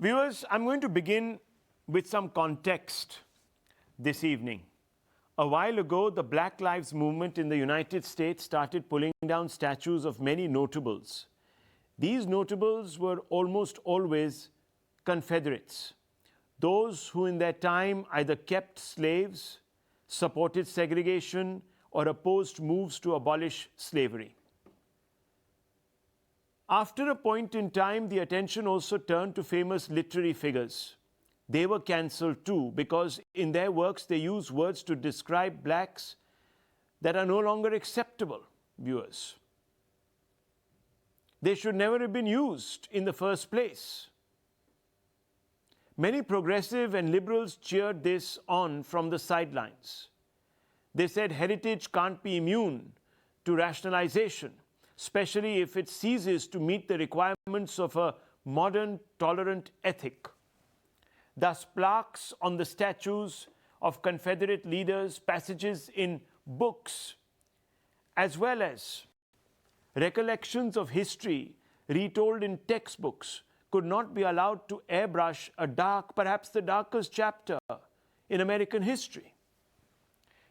Viewers, I'm going to begin with some context this evening. A while ago, the Black Lives Movement in the United States started pulling down statues of many notables. These notables were almost always Confederates, those who in their time either kept slaves, supported segregation, or opposed moves to abolish slavery. After a point in time, the attention also turned to famous literary figures. They were cancelled too, because in their works they use words to describe blacks that are no longer acceptable, viewers. They should never have been used in the first place. Many progressive and liberals cheered this on from the sidelines. They said heritage can't be immune to rationalization, especially if it ceases to meet the requirements of a modern, tolerant ethic. Thus, plaques on the statues of Confederate leaders, passages in books, as well as recollections of history retold in textbooks, could not be allowed to airbrush a dark, perhaps the darkest chapter in American history.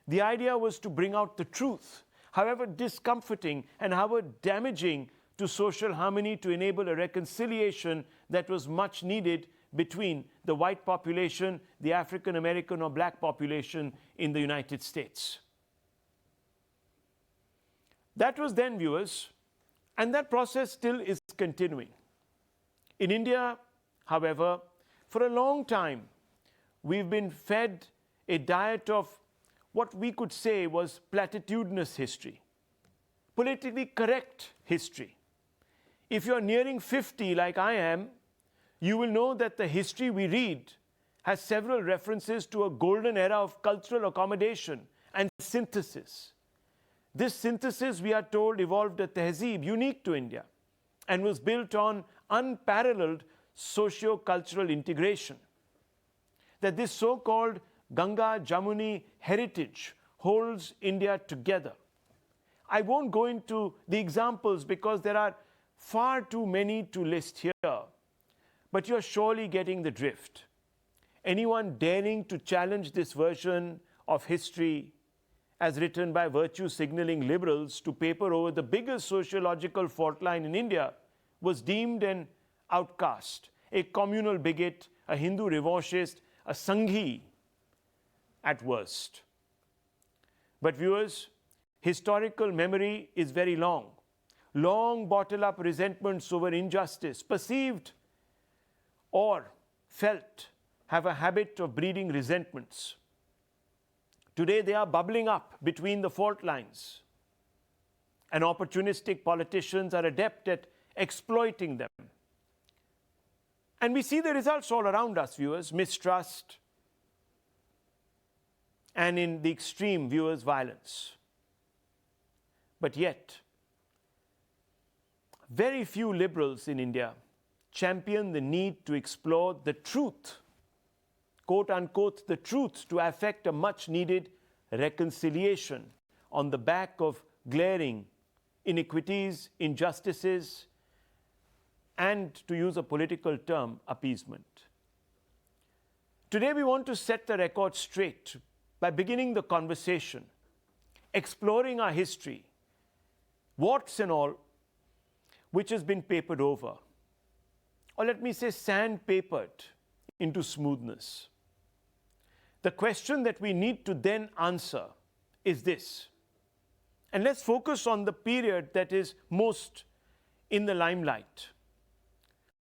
The idea was to bring out the truth, however discomforting and however damaging to social harmony, to enable a reconciliation that was much needed between the white population, the African American or black population in the United States. That was then, viewers, and that process still is continuing. In India, however, for a long time, we've been fed a diet of what we could say was platitudinous history, politically correct history. If you're nearing 50 like I am, you will know that the history we read has several references to a golden era of cultural accommodation and synthesis. This synthesis, we are told, evolved a tehzeeb unique to India and was built on unparalleled socio-cultural integration. That this so-called Ganga-Jamuni heritage holds India together. I won't go into the examples because there are far too many to list here, but you're surely getting the drift. Anyone daring to challenge this version of history as written by virtue-signaling liberals to paper over the biggest sociological fault line in India was deemed an outcast, a communal bigot, a Hindu revanchist, a Sanghi at worst. But viewers, historical memory is very long. Long bottle up resentments over injustice, perceived or felt, have a habit of breeding resentments. Today they are bubbling up between the fault lines, and opportunistic politicians are adept at exploiting them. And we see the results all around us, viewers: mistrust, and in the extreme, viewers, violence. But yet, very few liberals in India champion the need to explore the truth, quote unquote, the truth, to effect a much needed reconciliation on the back of glaring iniquities, injustices, and, to use a political term, appeasement. Today we want to set the record straight by beginning the conversation, exploring our history, warts and all, which has been papered over, or let me say sandpapered into smoothness. The question that we need to then answer is this, and let's focus on the period that is most in the limelight.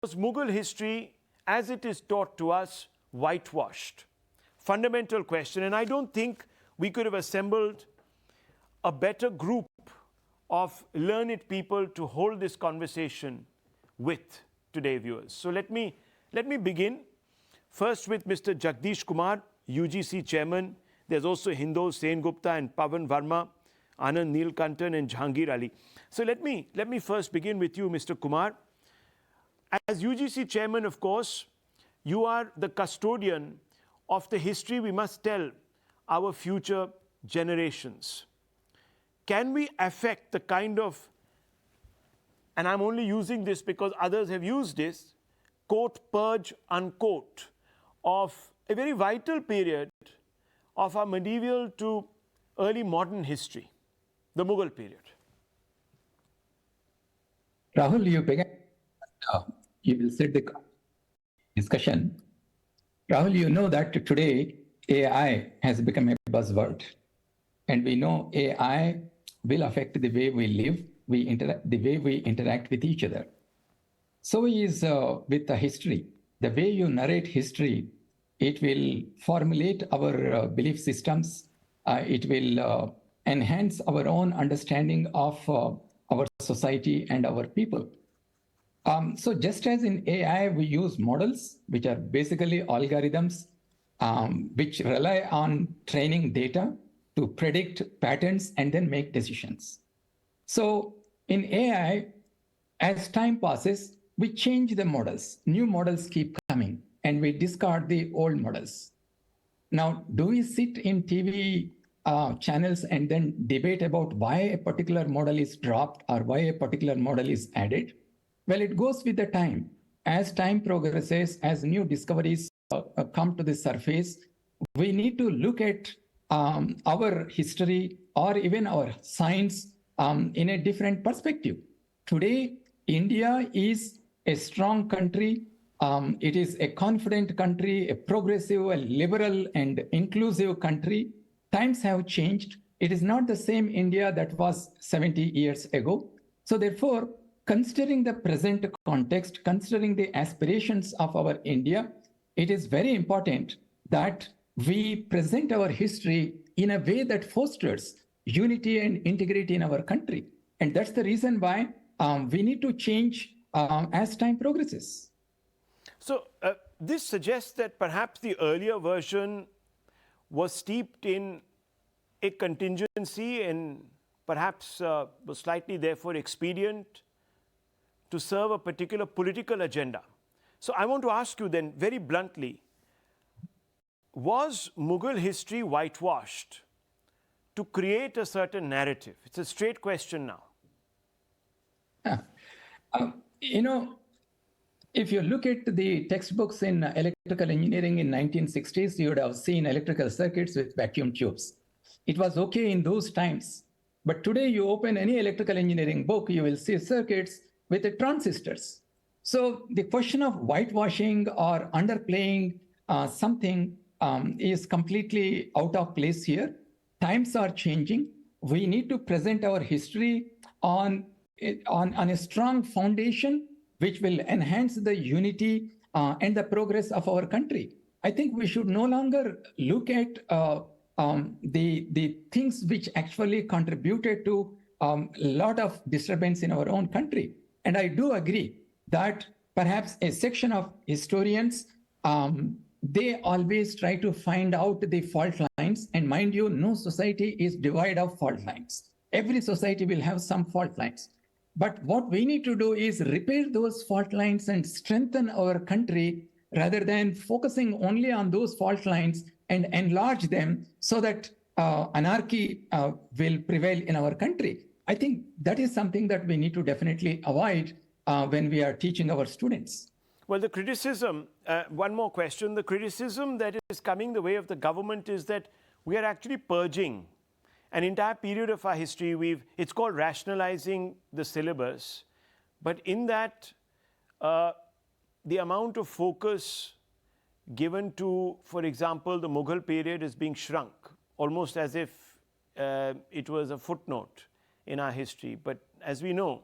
Was Mughal history, as it is taught to us, whitewashed? Fundamental question, and I don't think we could have assembled a better group of learned people to hold this conversation with today, viewers. So let me begin first with Mr. Jagadesh Kumar, UGC chairman. There's also Hindol Sengupta and Pavan Verma, Anand Neelakantan and Jahangir Ali. So let me first begin with you, Mr. Kumar. As UGC chairman, of course, you are the custodian of the history we must tell our future generations. Can we affect the kind of, and I'm only using this because others have used this, quote, purge, unquote, of a very vital period of our medieval to early modern history, the Mughal period. Rahul, you began, you will set the discussion. Rahul, you know that today AI has become a buzzword. And we know AI will affect the way we live, the way we interact with each other. So is with the history. The way you narrate history, it will formulate our belief systems. It will enhance our own understanding of our society and our people. So just as in AI, we use models, which are basically algorithms, which rely on training data to predict patterns and then make decisions. So in AI, as time passes, we change the models. New models keep coming, and we discard the old models. Now, do we sit in TV channels and then debate about why a particular model is dropped or why a particular model is added? Well, it goes with the time. As time progresses, as new discoveries come to the surface, we need to look at our history or even our science in a different perspective. Today, India is a strong country. It is a confident country, a progressive, a liberal, and inclusive country. Times have changed. It is not the same India that was 70 years ago. So therefore, considering the present context, considering the aspirations of our India, it is very important that we present our history in a way that fosters unity and integrity in our country. And that's the reason why we need to change as time progresses. So this suggests that perhaps the earlier version was steeped in a contingency and perhaps was slightly therefore expedient to serve a particular political agenda. So I want to ask you then very bluntly, was Mughal history whitewashed to create a certain narrative? It's a straight question now. You know, if you look at the textbooks in electrical engineering in 1960s, you would have seen electrical circuits with vacuum tubes. It was okay in those times. But today you open any electrical engineering book, you will see circuits with the transistors. So the question of whitewashing or underplaying something is completely out of place here. Times are changing. We need to present our history on a strong foundation, which will enhance the unity and the progress of our country. I think we should no longer look at the things which actually contributed to a lot of disturbance in our own country. And I do agree that perhaps a section of historians, they always try to find out the fault lines. And mind you, no society is devoid of fault lines. Every society will have some fault lines. But what we need to do is repair those fault lines and strengthen our country rather than focusing only on those fault lines and enlarge them so that anarchy will prevail in our country. I think that is something that we need to definitely avoid when we are teaching our students. Well, the criticism, one more question, the criticism that is coming the way of the government is that we are actually purging an entire period of our history. It's called rationalizing the syllabus. But in that, the amount of focus given to, for example, the Mughal period is being shrunk, almost as if it was a footnote in our history. But as we know,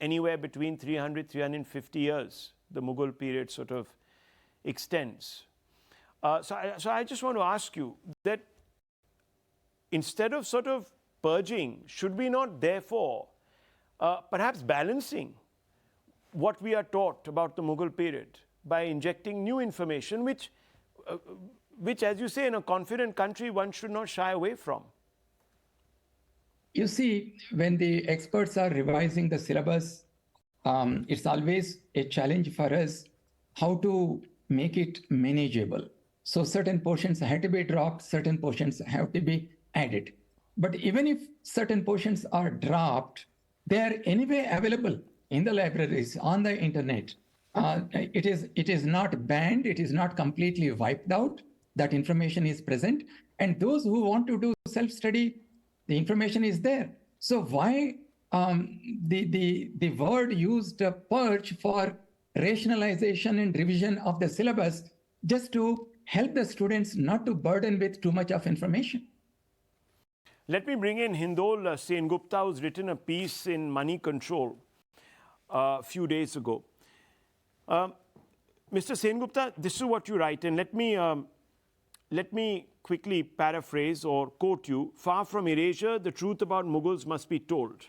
anywhere between 300, 350 years, the Mughal period sort of extends. So I just want to ask you that instead of sort of purging, should we not therefore perhaps balancing what we are taught about the Mughal period by injecting new information, which, as you say, in a confident country, one should not shy away from? You see, when the experts are revising the syllabus, it's always a challenge for us how to make it manageable. So certain portions have to be dropped, certain portions have to be added. But even if certain portions are dropped, they are anyway available in the libraries, on the internet. it is not banned, it is not completely wiped out. That information is present. And those who want to do self-study, the information is there. So why the word used purge for rationalization and revision of the syllabus, just to help the students not to burden with too much of information? Let me bring in Hindol Sengupta, who's written a piece in Money Control a few days ago. Mr. Sengupta, this is what you write, and let me quickly paraphrase or quote you. Far from erasure, the truth about Mughals must be told.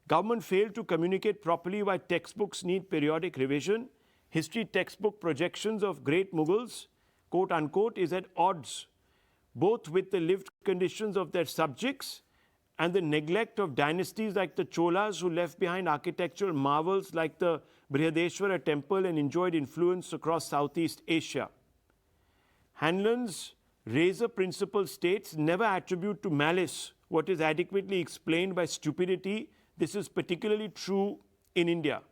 Government failed to communicate properly why textbooks need periodic revision. History textbook projections of great Mughals, quote unquote, is at odds both with the lived conditions of their subjects and the neglect of dynasties like the Cholas, who left behind architectural marvels like the Brihadeshwara temple and enjoyed influence across Southeast Asia. Hanlon's razor principle states never attribute to malice what is adequately explained by stupidity. This is particularly true in India.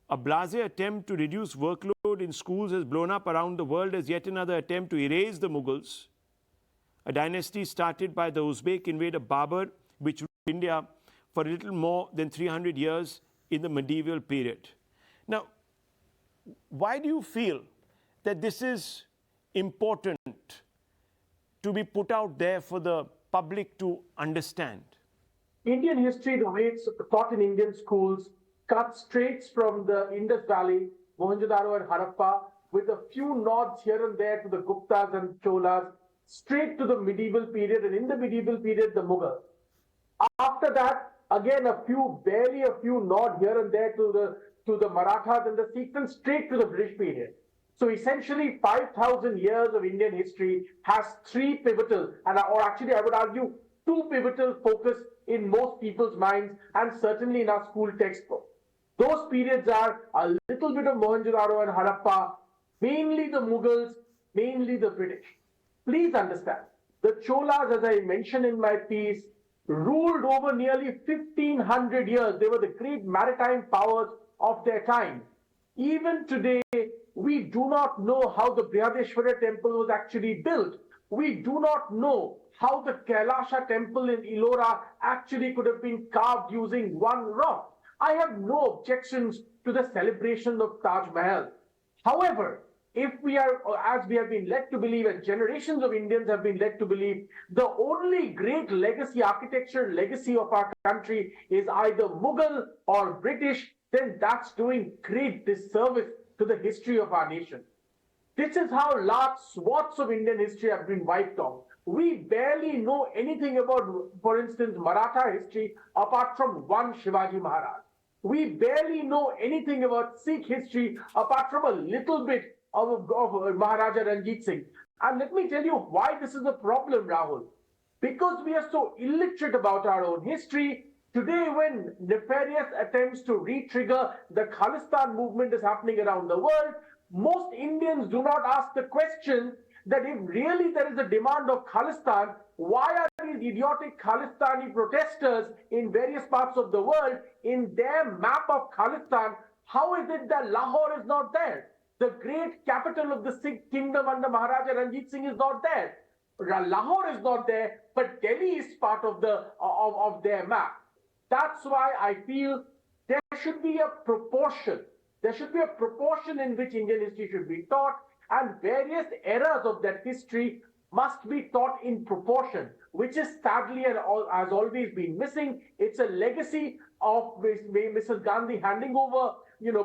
A blasé attempt to reduce workload in schools has blown up around the world as yet another attempt to erase the Mughals, a dynasty started by the Uzbek invader Babur, which ruled India for a little more than 300 years in the medieval period. Now, why do you feel that this is important to be put out there for the public to understand? Indian history, the way it's taught in Indian schools, cuts straight from the Indus Valley, Mohenjo-daro and Harappa, with a few nods here and there to the Guptas and Cholas, straight to the medieval period, and in the medieval period, the Mughals. After that, again, barely a few nods here and there to the Marathas and the Sikhs, and straight to the British period. So essentially, 5,000 years of Indian history has three pivotal, or actually I would argue, two pivotal focus in most people's minds, and certainly in our school textbook. Those periods are a little bit of Mohenjo-daro and Harappa, mainly the Mughals, mainly the British. Please understand, the Cholas, as I mentioned in my piece, ruled over nearly 1,500 years. They were the great maritime powers of their time. Even today, we do not know how the Brihadeshwara temple was actually built. We do not know how the Kailasha temple in Ellora actually could have been carved using one rock. I have no objections to the celebration of Taj Mahal. However, if we are, as we have been led to believe, and generations of Indians have been led to believe, the only great legacy, architecture legacy of our country is either Mughal or British, then that's doing great disservice to the history of our nation. This is how large swaths of Indian history have been wiped off. We barely know anything about, for instance, Maratha history apart from one Shivaji Maharaj. We barely know anything about Sikh history apart from a little bit of Maharaja Ranjit Singh. And let me tell you why this is a problem, Rahul. Because we are so illiterate about our own history. Today, when nefarious attempts to re-trigger the Khalistan movement is happening around the world, most Indians do not ask the question that if really there is a demand of Khalistan, why are these idiotic Khalistani protesters in various parts of the world, in their map of Khalistan, how is it that Lahore is not there? The great capital of the Sikh kingdom under Maharaja Ranjit Singh is not there. Lahore is not there, but Delhi is part of their map. That's why I feel there should be a proportion. There should be a proportion in which Indian history should be taught, and various eras of that history must be taught in proportion, which is sadly and has always been missing. It's a legacy of Mrs. Gandhi handing over,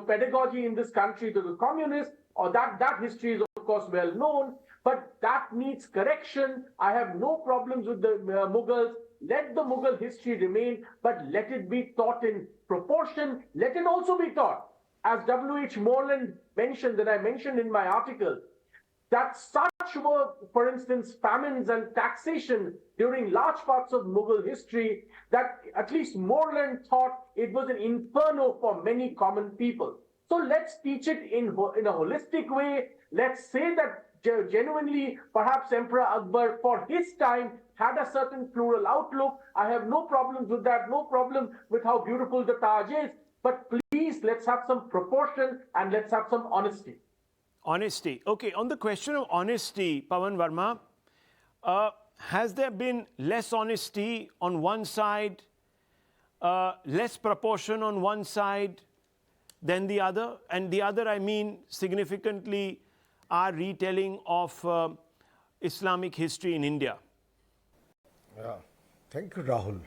pedagogy in this country to the communists, or that history is of course well known, but that needs correction. I have no problems with the Mughals. Let the Mughal history remain, but let it be taught in proportion. Let it also be taught, as W.H. Morland mentioned, that I mentioned in my article, that such were, for instance, famines and taxation during large parts of Mughal history, that at least Morland thought it was an inferno for many common people. So let's teach it in a holistic way. Let's say that genuinely, perhaps Emperor Akbar, for his time, had a certain plural outlook. I have no problems with that, no problem with how beautiful the Taj is. But please, let's have some proportion and let's have some honesty. Honesty. Okay, on the question of honesty, Pawan Verma, has there been less honesty on one side, less proportion on one side than the other? And the other, I mean, significantly, our retelling of Islamic history in India. Yeah. Thank you, Rahul.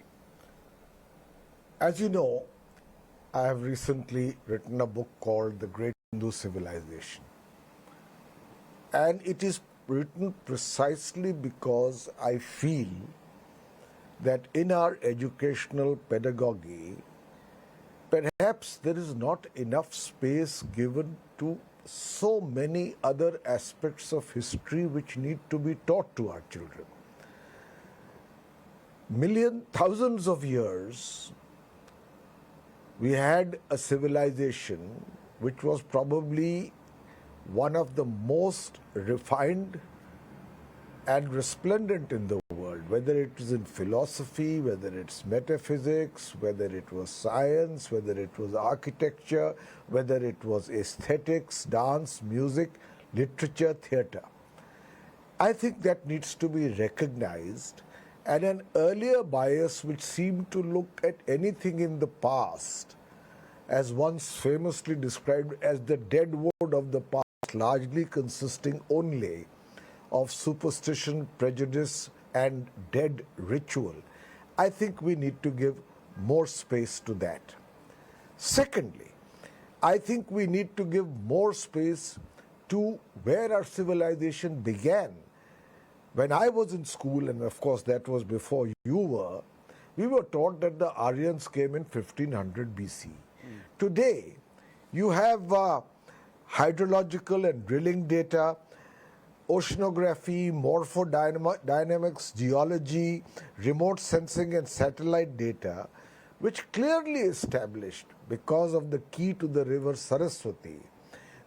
As you know, I have recently written a book called The Great Hindu Civilization. And it is written precisely because I feel that in our educational pedagogy, perhaps there is not enough space given to so many other aspects of history which need to be taught to our children. Thousands of years, we had a civilization which was probably one of the most refined and resplendent in the world, whether it is in philosophy, whether it's metaphysics, whether it was science, whether it was architecture, whether it was aesthetics, dance, music, literature, theatre. I think that needs to be recognized, and an earlier bias which seemed to look at anything in the past as once famously described as the dead wood of the past, largely consisting only of superstition, prejudice, and dead ritual. I think we need to give more space to that. Secondly, I think we need to give more space to where our civilization began. When I was in school, and of course that was before you were, we were taught that the Aryans came in 1500 BC. Today, you have hydrological and drilling data, oceanography, morphodynamics, geology, remote sensing and satellite data, which clearly established, because of the key to the river Saraswati,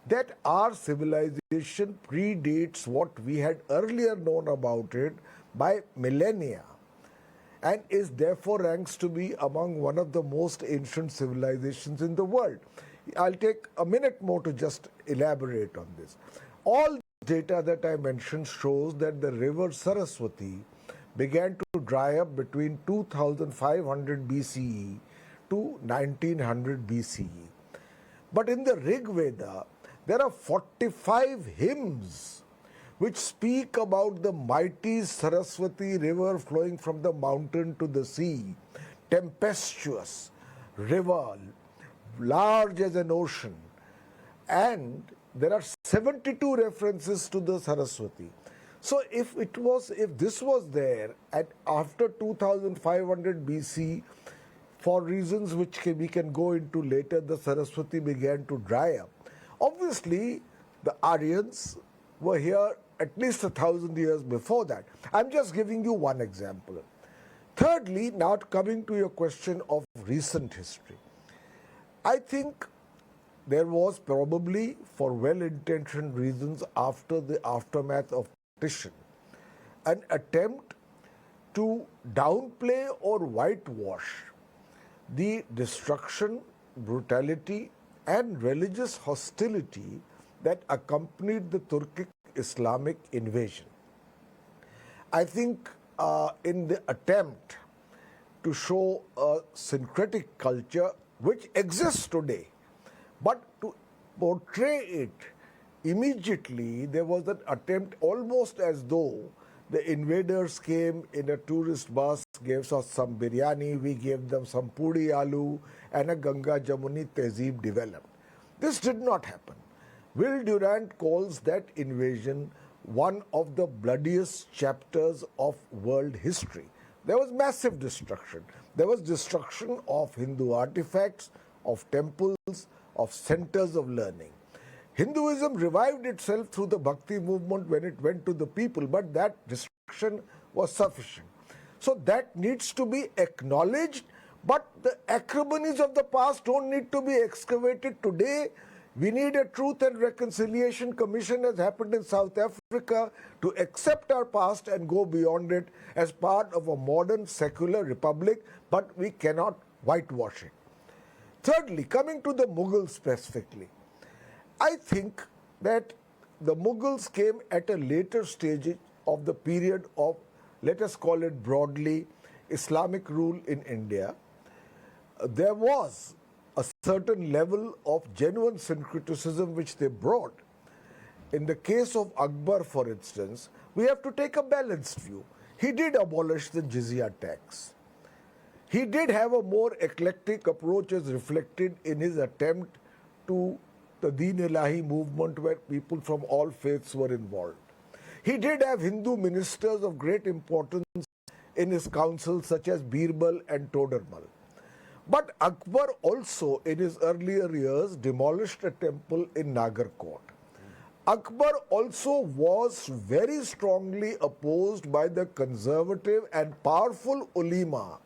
that our civilization predates what we had earlier known about it by millennia, and is therefore ranks to be among one of the most ancient civilizations in the world. I'll take a minute more to just elaborate on this. All data that I mentioned shows that the river Saraswati began to dry up between 2500 BCE to 1900 BCE. But in the Rig Veda, there are 45 hymns which speak about the mighty Saraswati river flowing from the mountain to the sea, tempestuous river, large as an ocean. And there are 72 references to the Saraswati. So if this was there after 2500 BC, for reasons which we can go into later, the Saraswati began to dry up. Obviously, the Aryans were here at least 1,000 years before that. I'm just giving you one example. Thirdly, now coming to your question of recent history, I think there was probably, for well-intentioned reasons after the aftermath of partition, an attempt to downplay or whitewash the destruction, brutality, and religious hostility that accompanied the Turkic Islamic invasion. I think in the attempt to show a syncretic culture which exists today, but to portray it immediately, there was an attempt almost as though the invaders came in a tourist bus, gave us some biryani, we gave them some puri aloo, and a Ganga-Jamuni tehzeeb developed. This did not happen. Will Durant calls that invasion one of the bloodiest chapters of world history. There was massive destruction. There was destruction of Hindu artifacts, of temples, of centers of learning. Hinduism revived itself through the Bhakti movement when it went to the people, but that destruction was sufficient. So that needs to be acknowledged, but the acrimonies of the past don't need to be excavated today. We need a Truth and Reconciliation Commission, as happened in South Africa, to accept our past and go beyond it as part of a modern secular republic, but we cannot whitewash it. Thirdly, coming to the Mughals specifically, I think that the Mughals came at a later stage of the period of, let us call it broadly, Islamic rule in India. There was a certain level of genuine syncretism which they brought. In the case of Akbar, for instance, we have to take a balanced view. He did abolish the jizya tax. He did have a more eclectic approach as reflected in his attempt to the Deen-Ilahi movement where people from all faiths were involved. He did have Hindu ministers of great importance in his council such as Birbal and Todermal. But Akbar also in his earlier years demolished a temple in Nagarkot. Akbar also was very strongly opposed by the conservative and powerful ulema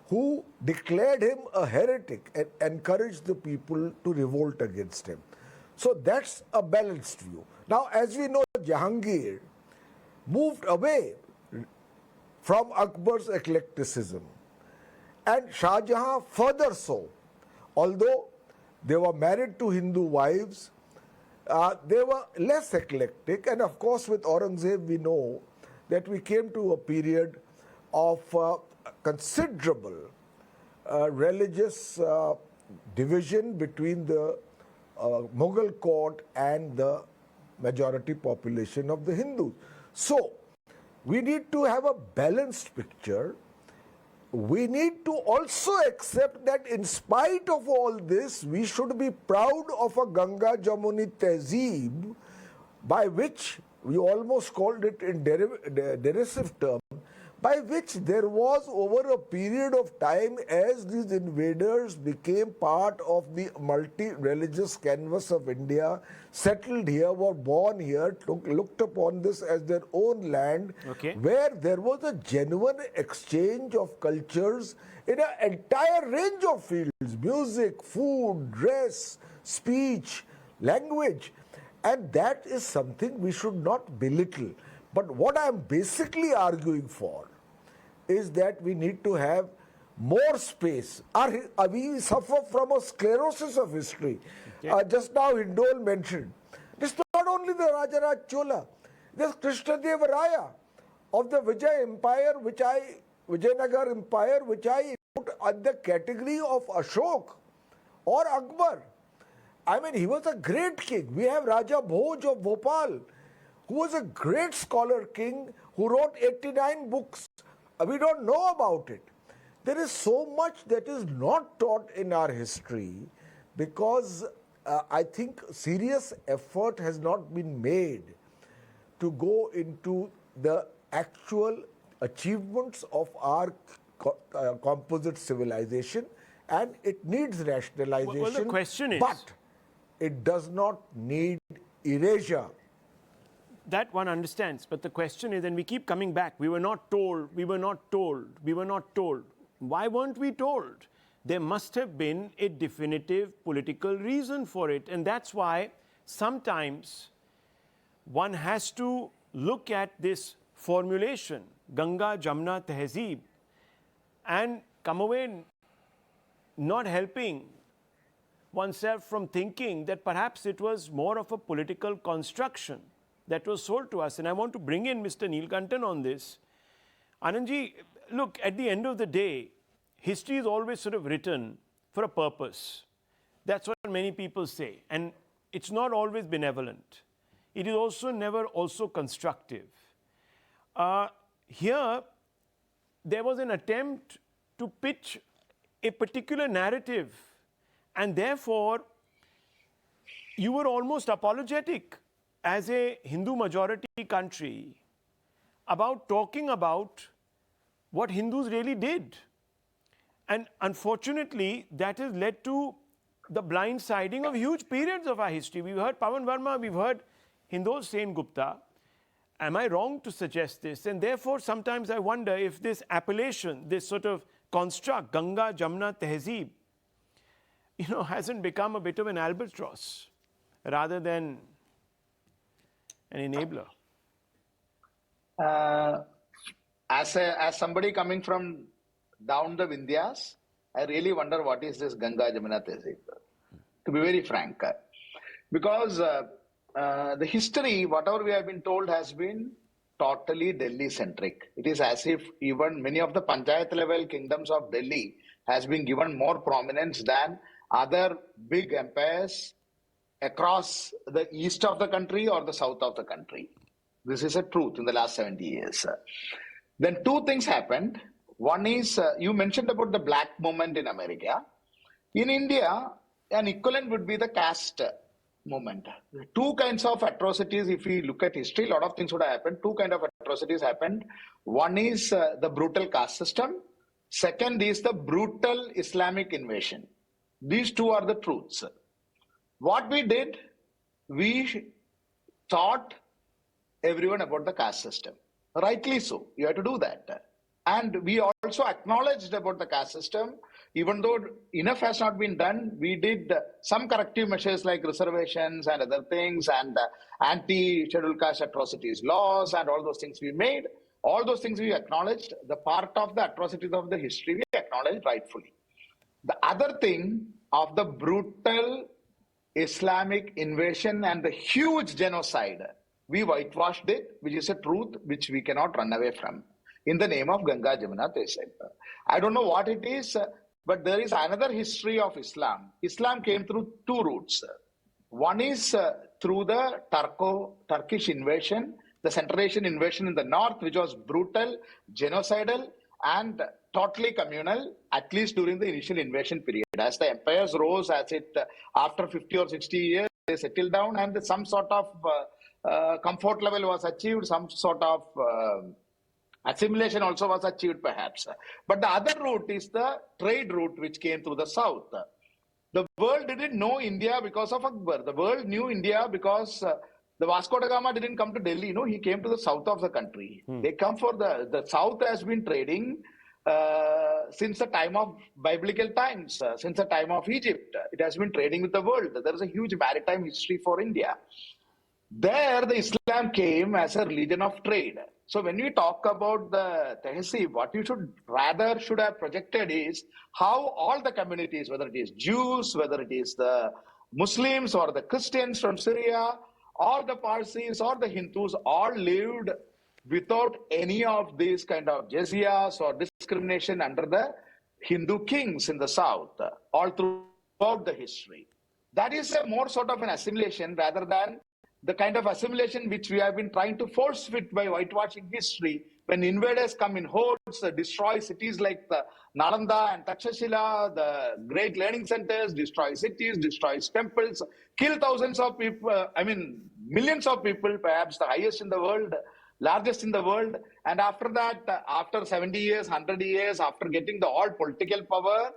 who declared him a heretic and encouraged the people to revolt against him. So that's a balanced view. Now, as we know, Jahangir moved away from Akbar's eclecticism, and Shah Jahan further so. Although they were married to Hindu wives, they were less eclectic, and of course with Aurangzeb we know that we came to a period of considerable religious division between the Mughal court and the majority population of the Hindus. So we need to have a balanced picture. We need to also accept that in spite of all this, we should be proud of a Ganga-Jamuni tehzeeb, by which we almost called it in derisive term, by which there was over a period of time as these invaders became part of the multi-religious canvas of India, settled here, were born here, looked upon this as their own land, where there was a genuine exchange of cultures in an entire range of fields: music, food, dress, speech, language. And that is something we should not belittle. But what I am basically arguing for is that we need to have more space. We suffer from a sclerosis of history. Just now Hindol mentioned, it's not only the Rajaraj Chola, there's Krishnadeva Raya of the Vijayanagar Empire, which I put at the category of Ashok or Akbar. I mean, he was a great king. We have Raja Bhoj of Bhopal, who was a great scholar king who wrote 89 books. We don't know about it. There is so much that is not taught in our history because I think serious effort has not been made to go into the actual achievements of our composite civilization, and it needs rationalization. Well, the question is, but it does not need erasure. That one understands, but the question is, and we keep coming back, we were not told, we were not told, we were not told. Why weren't we told? There must have been a definitive political reason for it, and that's why sometimes one has to look at this formulation, Ganga-Jamuna tehzeeb, and come away not helping oneself from thinking that perhaps it was more of a political construction that was sold to us. And I want to bring in Mr. Neelakantan on this. Anandji, look, at the end of the day, history is always sort of written for a purpose. That's what many people say. And it's not always benevolent. It is also never also constructive. Here, there was an attempt to pitch a particular narrative, and therefore, you were almost apologetic as a Hindu majority country about talking about what Hindus really did. And unfortunately, that has led to the blindsiding of huge periods of our history. We've heard Pawan Verma, we've heard Hindol Sengupta. Am I wrong to suggest this? And therefore, sometimes I wonder if this appellation, this sort of construct, Ganga-Jamuna tehzeeb, hasn't become a bit of an albatross rather than an enabler. As somebody coming from down the Vindhyas, I really wonder what is this Ganga-Jamuna tehzeeb, to be very frank. Because the history, whatever we have been told, has been totally Delhi-centric. It is as if even many of the panchayat level kingdoms of Delhi has been given more prominence than other big empires across the east of the country or the south of the country. This is a truth in the last 70 years. Then two things happened. One is, you mentioned about the black movement in America. In India, an equivalent would be the caste movement. Two kinds of atrocities, if we look at history, a lot of things would have happened. Two kinds of atrocities happened. One is the brutal caste system. Second is the brutal Islamic invasion. These two are the truths. What we did, we taught everyone about the caste system. Rightly so, you have to do that. And we also acknowledged about the caste system. Even though enough has not been done, we did some corrective measures like reservations and other things, and anti-scheduled caste atrocities laws and all those things we made. All those things we acknowledged. The part of the atrocities of the history we acknowledged rightfully. The other thing of the brutal Islamic invasion and the huge genocide, we whitewashed it, which is a truth which we cannot run away from, in the name of Ganga-Jamuna tehzeeb. I don't know what it is, but there is another history of Islam. Islam came through two routes. One is through the Turkish invasion, the Central Asian invasion in the north, which was brutal, genocidal, and totally communal, at least during the initial invasion period. As the empires rose, after 50 or 60 years, they settled down, and some sort of comfort level was achieved, some sort of assimilation also was achieved perhaps. But the other route is the trade route which came through the south. The world didn't know India because of Akbar. The world knew India because the Vasco da Gama didn't come to Delhi. No, he came to the south of the country. They come for the south has been trading since the time of biblical times, since the time of Egypt. It has been trading with the world. There is a huge maritime history for India. There, the Islam came as a religion of trade. So when we talk about the tehzeeb, what you should have projected is how all the communities, whether it is Jews, whether it is the Muslims or the Christians from Syria, all the Parsis or the Hindus, all lived without any of these kind of jazyas or discrimination under the Hindu kings in the south, all throughout the history. That is a more sort of an assimilation rather than the kind of assimilation which we have been trying to force fit by whitewashing history. When invaders come in hordes, destroy cities like the Nalanda and Takshashila, the great learning centers, destroy cities, destroy temples, kill thousands of people, millions of people, perhaps the highest in the world, largest in the world. And after that, after 70 years, 100 years, after getting the all political power,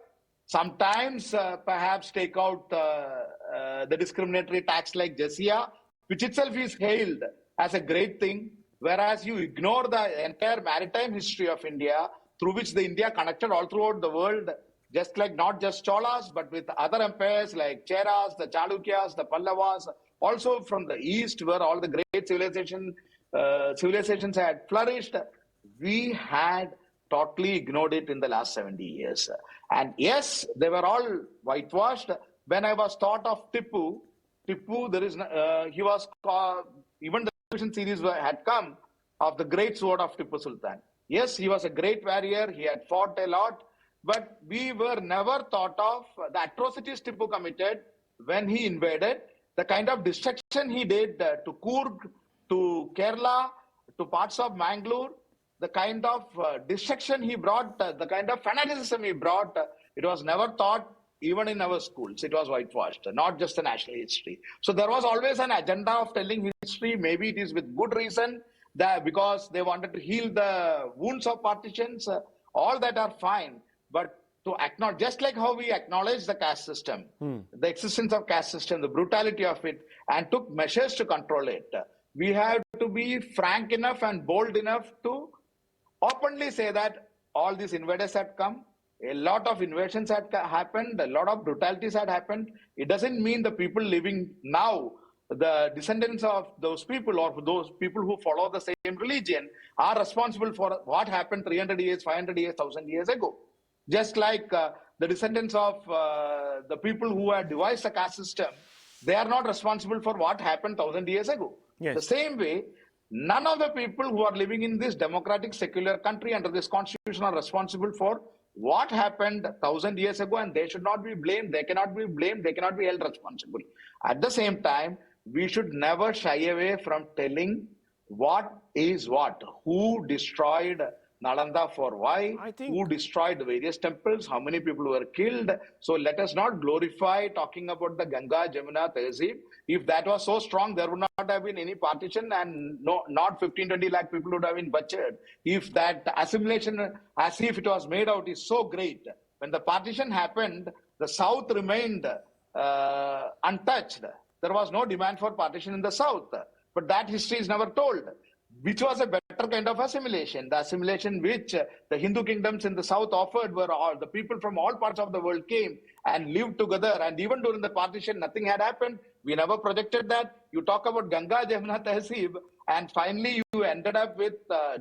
sometimes perhaps take out the discriminatory tax like jizya, which itself is hailed as a great thing, whereas you ignore the entire maritime history of India, through which the India connected all throughout the world, just like not just Cholas, but with other empires like Cheras, the Chalukyas, the Pallavas, also from the east, where all the great civilizations had flourished. We had totally ignored it in the last 70 years. And yes, they were all whitewashed. When I was taught of Tipu, there is he was even the television series had come of the great sword of Tipu Sultan. Yes, he was a great warrior. He had fought a lot, but we were never thought of the atrocities Tipu committed when he invaded, the kind of destruction he did to Coorg, to Kerala, to parts of Mangalore, the kind of destruction he brought, the kind of fanaticism he brought. It was never taught. Even in our schools, it was whitewashed, not just the national history. So there was always an agenda of telling history. Maybe it is with good reason, that because they wanted to heal the wounds of partitions. All that are fine. But to acknowledge, just like how we acknowledge the caste system, the existence of caste system, the brutality of it, and took measures to control it, we have to be frank enough and bold enough to openly say that all these invaders had come. A lot of invasions had happened, a lot of brutalities had happened. It doesn't mean the people living now, the descendants of those people or those people who follow the same religion, are responsible for what happened 300 years, 500 years, 1000 years ago. Just like the descendants of the people who had devised the caste system, they are not responsible for what happened 1,000 years ago. Yes. The same way, none of the people who are living in this democratic secular country under this constitution are responsible for what happened 1,000 years ago, and they should not be blamed. They cannot be blamed. They cannot be held responsible. At the same time, we should never shy away from telling what is what, who destroyed Nalanda for why, who destroyed various temples, how many people were killed. So let us not glorify talking about the Ganga-Jamuna tehzeeb. If that was so strong, there would not have been any partition, and not 15-20 lakh people would have been butchered. If that assimilation, as if it was made out, is so great, when the partition happened, the South remained untouched. There was no demand for partition in the South. But that history is never told, which was a better kind of assimilation. The assimilation which the Hindu kingdoms in the south offered, where all the people from all parts of the world came and lived together. And even during the partition, nothing had happened. We never projected that. You talk about Ganga-Jamuna tehzeeb, and finally you ended up with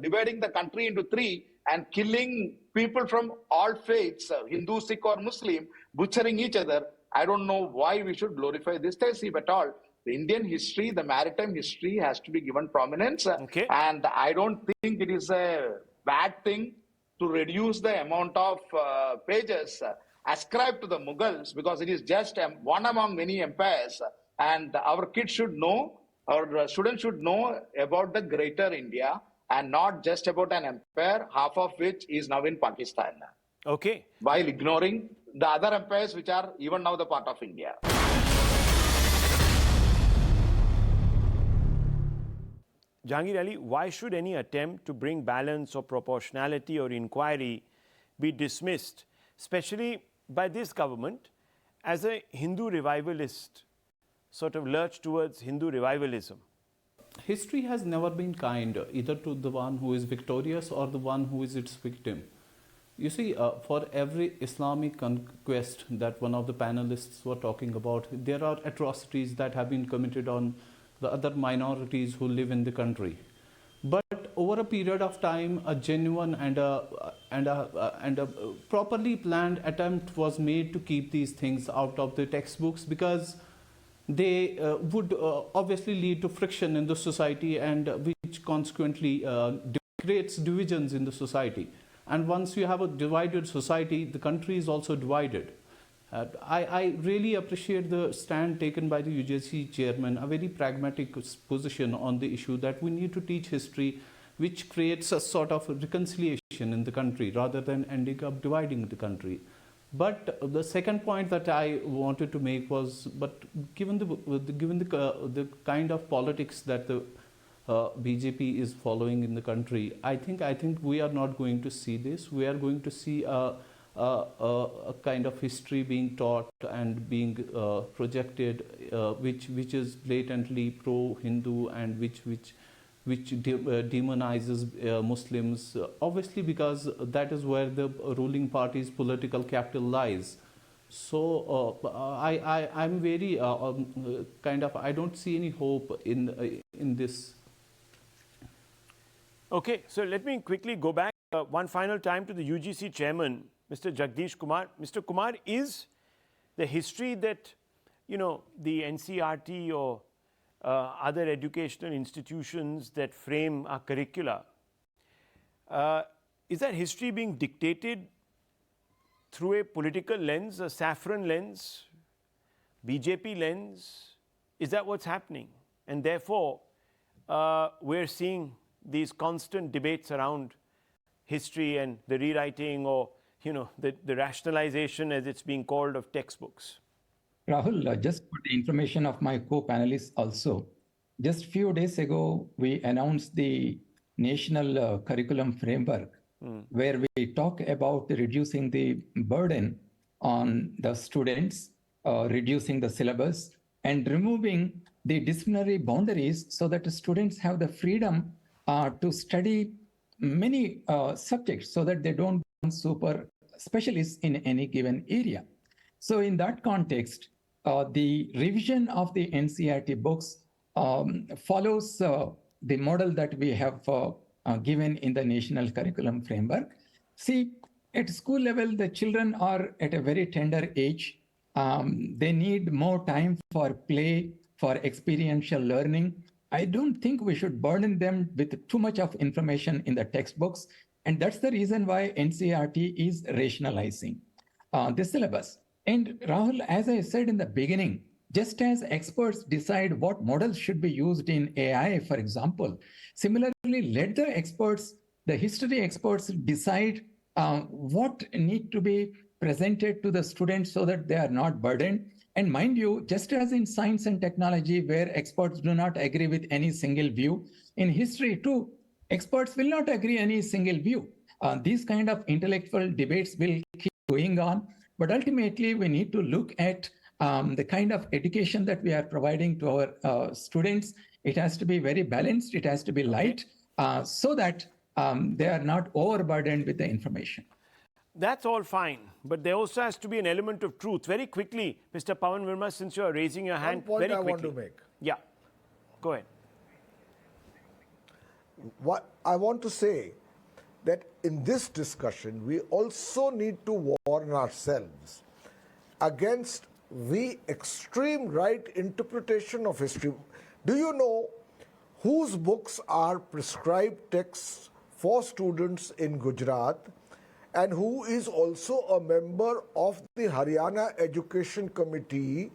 dividing the country into three and killing people from all faiths, Hindu, Sikh or Muslim, butchering each other. I don't know why we should glorify this tehzeeb at all. The Indian history, the maritime history has to be given prominence. Okay. And I don't think it is a bad thing to reduce the amount of pages ascribed to the Mughals, because it is just one among many empires. And our kids should know, our students should know about the greater India and not just about an empire, half of which is now in Pakistan. Okay. While ignoring the other empires which are even now the part of India. Jahangir Ali, why should any attempt to bring balance or proportionality or inquiry be dismissed, especially by this government, as a Hindu revivalist sort of lurch towards Hindu revivalism? History has never been kind, either to the one who is victorious or the one who is its victim. You see, for every Islamic conquest that one of the panelists were talking about, there are atrocities that have been committed on the other minorities who live in the country. But over a period of time, a genuine and a properly planned attempt was made to keep these things out of the textbooks, because they would obviously lead to friction in the society, and which consequently creates divisions in the society. And once you have a divided society, the country is also divided. I really appreciate the stand taken by the UJC chairman, a very pragmatic position on the issue that we need to teach history, which creates a sort of reconciliation in the country rather than ending up dividing the country. But the second point that I wanted to make was, but given the kind of politics that the BJP is following in the country, I think we are not going to see this. We are going to see a kind of history being taught and being projected, which is blatantly pro-Hindu and which demonizes Muslims, obviously because that is where the ruling party's political capital lies. So I'm very I don't see any hope in this. Okay, so let me quickly go back one final time to the UGC chairman, Mr. Jagadesh Kumar. Mr. Kumar, is the history that, the NCERT or other educational institutions that frame our curricula, is that history being dictated through a political lens, a saffron lens, BJP lens? Is that what's happening? And therefore, we're seeing these constant debates around history and the rewriting, or the rationalization, as it's being called, of textbooks. Rahul, just for the information of my co-panelists also, just few days ago, we announced the national curriculum framework, where we talk about reducing the burden on the students, reducing the syllabus, and removing the disciplinary boundaries so that the students have the freedom to study many subjects so that they don't become super specialists in any given area. So in that context, the revision of the NCERT books follows the model that we have given in the national curriculum framework. See, at school level, the children are at a very tender age. They need more time for play, for experiential learning. I don't think we should burden them with too much of information in the textbooks. And that's the reason why NCERT is rationalizing the syllabus. And Rahul, as I said in the beginning, just as experts decide what models should be used in AI, for example, similarly, let the experts, the history experts, decide what need to be presented to the students so that they are not burdened. And mind you, just as in science and technology, where experts do not agree with any single view, in history too, experts will not agree any single view. These kind of intellectual debates will keep going on, but ultimately we need to look at the kind of education that we are providing to our students. It has to be very balanced, it has to be light, so that they are not overburdened with the information. That's all fine, but there also has to be an element of truth. Very quickly, Mr. Pawan Verma, since you are raising your hand, One point very I quickly. want to make. Yeah, go ahead. What I want to say that in this discussion, we also need to warn ourselves against the extreme right interpretation of history. Do you know whose books are prescribed texts for students in Gujarat and who is also a member of the Haryana Education Committee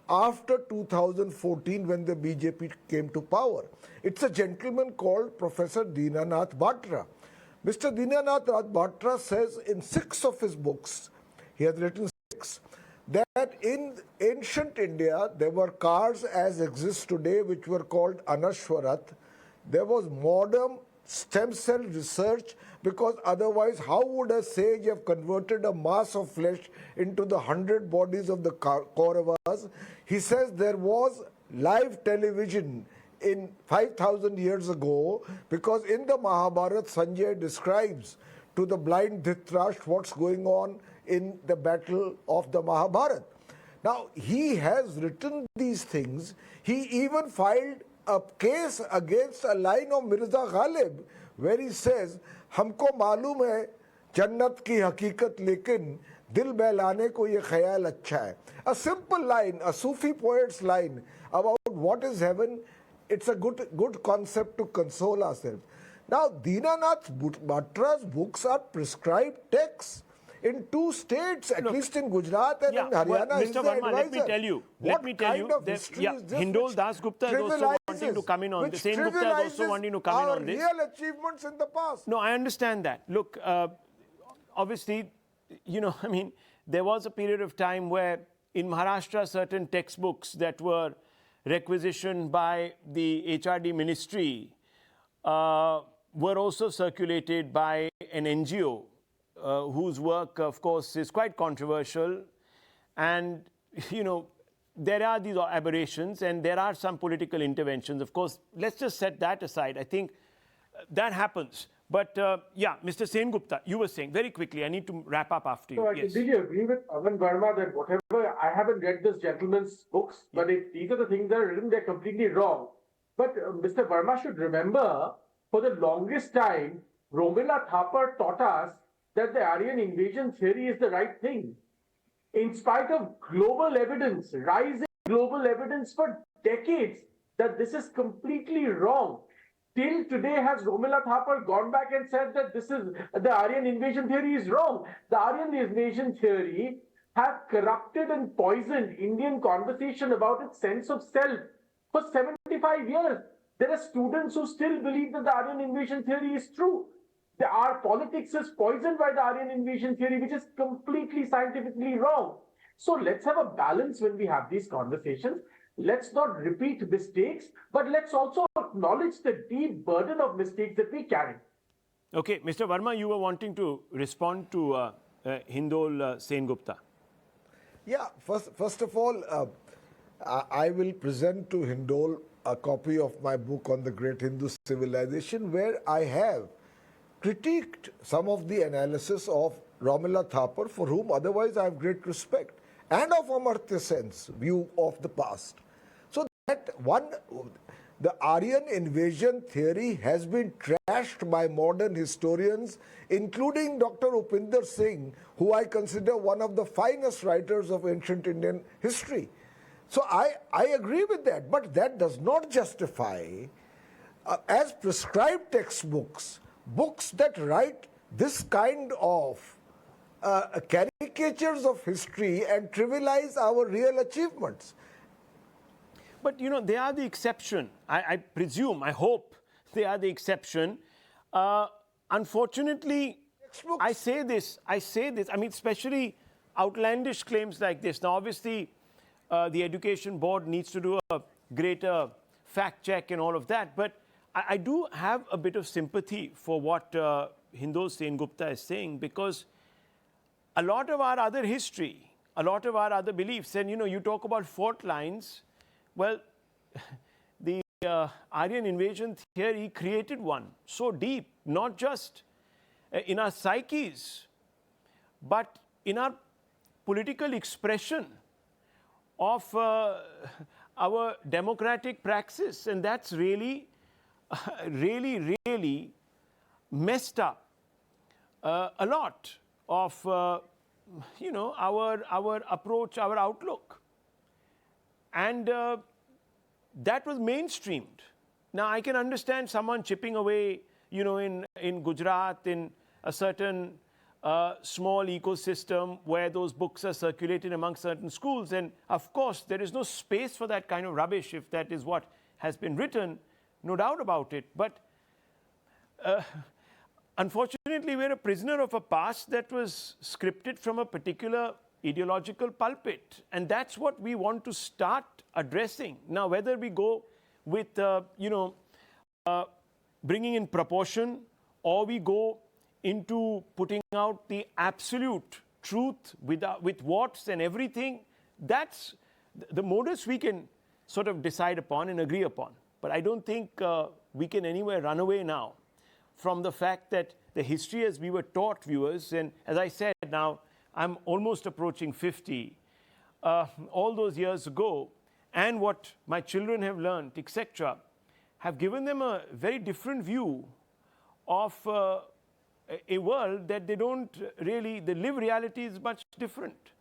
after 2014 when the BJP came to power? It's a gentleman called Professor Dinanath Batra. Mr. Dinanath Batra says in 6 of his books, he has written 6, that in ancient India, there were cars as exist today, which were called Anashwarat. There was modern stem cell research, because otherwise, how would a sage have converted a mass of flesh into the 100 bodies of the Kauravas? He says there was live television in 5,000 years ago, because in the Mahabharata, Sanjay describes to the blind Dhritarashtra what's going on in the battle of the Mahabharata. Now, he has written these things. He even filed a case against a line of Mirza Ghalib, where he says, "Humko मालूम है जन्नत की हकीकत, लेकिन दिल बहलाने को ये ख्याल अच्छा है." A simple line, a Sufi poet's line about what is heaven. It's a good concept to console ourselves. Now, Dinanath Batra's books are prescribed texts in 2 states, at least in Gujarat and in Haryana. Well, Mr. Verma, let me tell you. Hindol Dasgupta is also wanting to come in on this. Sengupta is also wanting to come in on this. Real achievements in the past. No, I understand that. Look, obviously, I mean, there was a period of time where in Maharashtra, certain textbooks that were requisitioned by the HRD ministry were also circulated by an NGO whose work, of course, is quite controversial. And, there are these aberrations and there are some political interventions. Of course, let's just set that aside. I think that happens. But, Mr. Sengupta, you were saying, very quickly, I need to wrap up after you. So I completely agree with Anand Verma that whatever, I haven't read this gentleman's books, but if these are the things that are written, they're completely wrong. But Mr. Verma should remember, for the longest time, Romila Thapar taught us that the Aryan invasion theory is the right thing. In spite of global evidence, rising global evidence for decades, that this is completely wrong. Till today, has Romila Thapar gone back and said that this is the Aryan invasion theory is wrong? The Aryan invasion theory has corrupted and poisoned Indian conversation about its sense of self for 75 years. There are students who still believe that the Aryan invasion theory is true. Our politics is poisoned by the Aryan invasion theory, which is completely scientifically wrong. So let's have a balance when we have these conversations. Let's not repeat mistakes, but let's also acknowledge the deep burden of mistakes that we carry. Okay, Mr. Verma, you were wanting to respond to Hindol Sengupta. Yeah, first of all, I will present to Hindol a copy of my book on the great Hindu civilization, where I have critiqued some of the analysis of Romila Thapar, for whom otherwise I have great respect, and of Amartya Sen's view of the past. So that one, the Aryan invasion theory has been trashed by modern historians, including Dr. Upinder Singh, who I consider one of the finest writers of ancient Indian history. So I agree with that, but that does not justify, as prescribed textbooks, books that write this kind of caricatures of history and trivialize our real achievements. But you know, they are the exception. I presume, I hope they are the exception. Unfortunately, I say this, I mean, especially outlandish claims like this. Now, obviously, the Education Board needs to do a greater fact check and all of that. But I do have a bit of sympathy for what Hindol Sengupta is saying, because a lot of our other history, a lot of our other beliefs, and you know, you talk about fault lines. Well, the Aryan invasion theory created one so deep, not just in our psyches, but in our political expression of our democratic praxis. And that's really, really messed up a lot of, you know, our approach, our outlook. And that was mainstreamed. Now, I can understand someone chipping away, you know, in Gujarat, in a certain small ecosystem where those books are circulated among certain schools. And of course, there is no space for that kind of rubbish if that is what has been written, no doubt about it. But unfortunately, we're a prisoner of a past that was scripted from a particular ideological pulpit. And that's what we want to start addressing. Now, whether we go with, you know, bringing in proportion, or we go into putting out the absolute truth with what's and everything, that's the modus we can sort of decide upon and agree upon. But I don't think we can anywhere run away now from the fact that the history as we were taught, viewers, and as I said now, I'm almost approaching 50, all those years ago, and what my children have learned, etc., have given them a very different view of a world that they don't really, the lived reality is much different.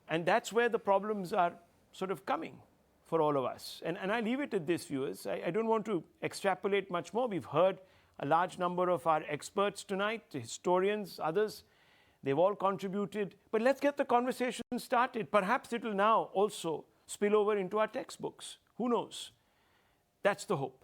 And that's where the problems are sort of coming for all of us. And I leave it at this, viewers. I don't want to extrapolate much more. We've heard a large number of our experts tonight, historians, others. They've all contributed. But let's get the conversation started. Perhaps it will now also spill over into our textbooks. Who knows? That's the hope.